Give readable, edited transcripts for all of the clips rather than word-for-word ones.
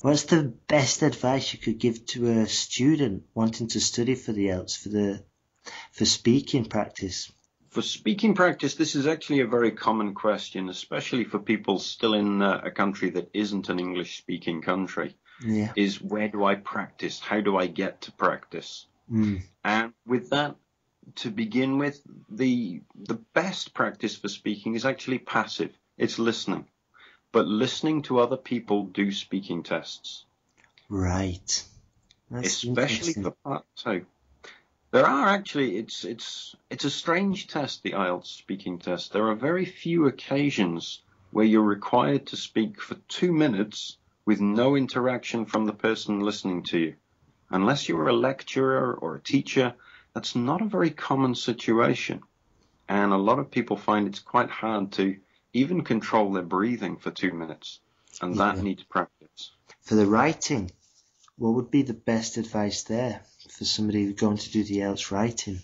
What's the best advice you could give to a student wanting to study for the IELTS, for speaking practice? For speaking practice, this is actually a very common question, especially for people still in a country that isn't an English-speaking country. Yeah. Is where do I practice? How do I get to practice? And with that, to begin with, the best practice for speaking is actually passive. It's listening. But listening to other people do speaking tests. Right. That's especially for part 2. There are actually, it's a strange test, the IELTS speaking test. There are very few occasions where you're required to speak for 2 minutes with no interaction from the person listening to you. Unless you're a lecturer or a teacher, that's not a very common situation. And a lot of people find it's quite hard to even control their breathing for 2 minutes. And that needs practice. For the writing, what would be the best advice there for somebody going to do the IELTS writing?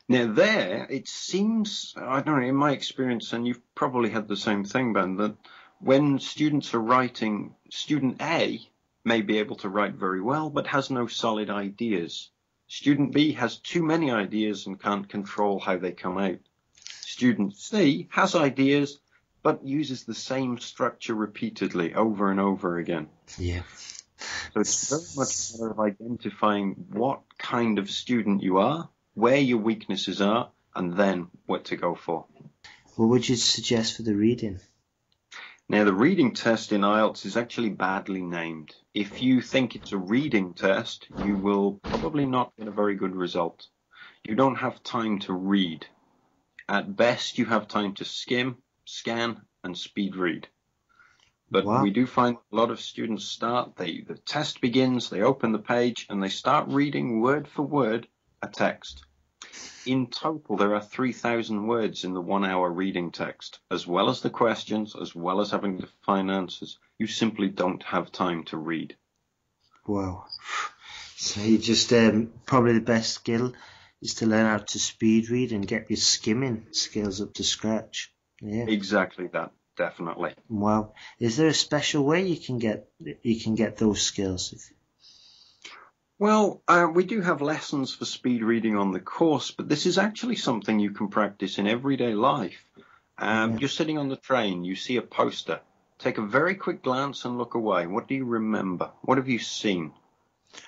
Now there, it seems, I don't know, in my experience, and you've probably had the same thing, Ben, that when students are writing, student A may be able to write very well, but has no solid ideas. Student B has too many ideas and can't control how they come out. Student C has ideas, but uses the same structure repeatedly over and over again. Yeah. So it's very much a matter of identifying what kind of student you are, where your weaknesses are, and then what to go for. What would you suggest for the reading? Now, the reading test in IELTS is actually badly named. If you think it's a reading test, you will probably not get a very good result. You don't have time to read. At best, you have time to skim, scan, and speed read. But we do find a lot of students start, the test begins, they open the page, and they start reading word for word a text. In total, there are 3,000 words in the 1 hour reading text, as well as the questions, as well as having to find answers. You simply don't have time to read. Wow. So you just, probably the best skill is to learn how to speed read and get your skimming skills up to scratch. Yeah. Exactly that, definitely. Wow. Is there a special way you can get those skills? Well, we do have lessons for speed reading on the course, but this is actually something you can practice in everyday life. You're sitting on the train, you see a poster. Take a very quick glance and look away. What do you remember? What have you seen?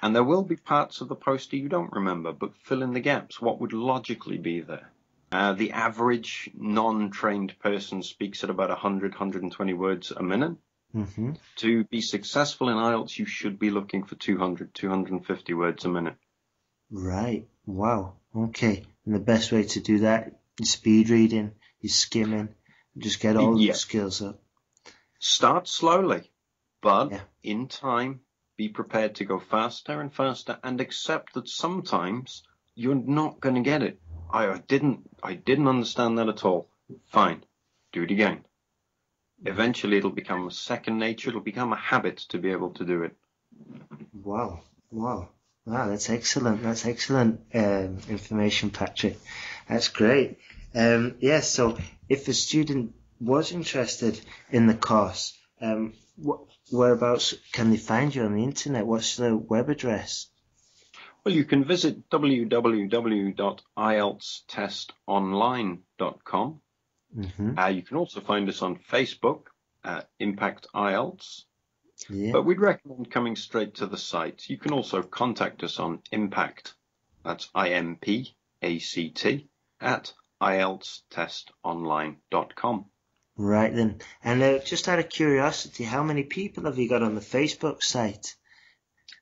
And there will be parts of the poster you don't remember, but fill in the gaps. What would logically be there? The average non-trained person speaks at about 100, 120 words a minute. Mm-hmm. To be successful in IELTS, you should be looking for 200, 250 words a minute. Right. Wow. Okay. And the best way to do that is speed reading, is skimming, just get all the skills up. Start slowly, but in time, be prepared to go faster and faster and accept that sometimes you're not going to get it. I didn't understand that at all. Fine. Do it again. Eventually, it'll become a second nature. It'll become a habit to be able to do it. Wow. That's excellent. That's excellent information, Patrick. That's great. So if a student was interested in the course, whereabouts can they find you on the internet? What's the web address? Well, you can visit www.IELTSTestonline.com. Mm-hmm. You can also find us on Facebook, Impact IELTS. Yeah. But we'd recommend coming straight to the site. You can also contact us on Impact, that's IMPACT, at IELTSTestonline.com. Right then. And just out of curiosity, how many people have you got on the Facebook site?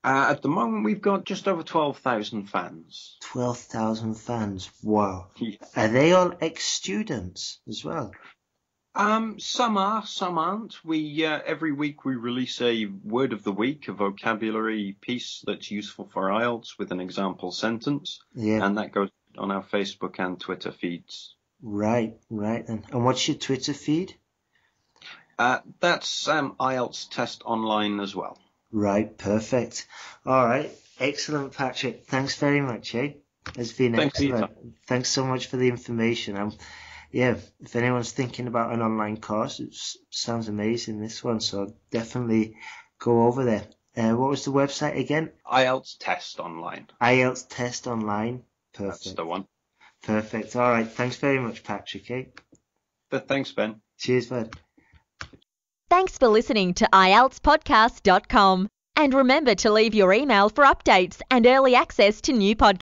At the moment, we've got just over 12,000 fans. 12,000 fans. Wow. Yeah. Are they all ex-students as well? Some are, some aren't. We every week we release a word of the week, a vocabulary piece that's useful for IELTS with an example sentence. Yeah. And that goes on our Facebook and Twitter feeds. Right then. And what's your Twitter feed? That's IELTS Test Online as well. Right, perfect. All right, excellent, Patrick. Thanks very much, It's been excellent. Thanks so much for the information. If anyone's thinking about an online course, it sounds amazing, this one, so definitely go go over there. What was the website again? IELTS Test Online. IELTS Test Online. Perfect. That's the one. Perfect. All right. Thanks very much, Patrick. Eh? Thanks, Ben. Cheers, bud. Thanks for listening to IELTSPodcast.com. And remember to leave your email for updates and early access to new podcasts.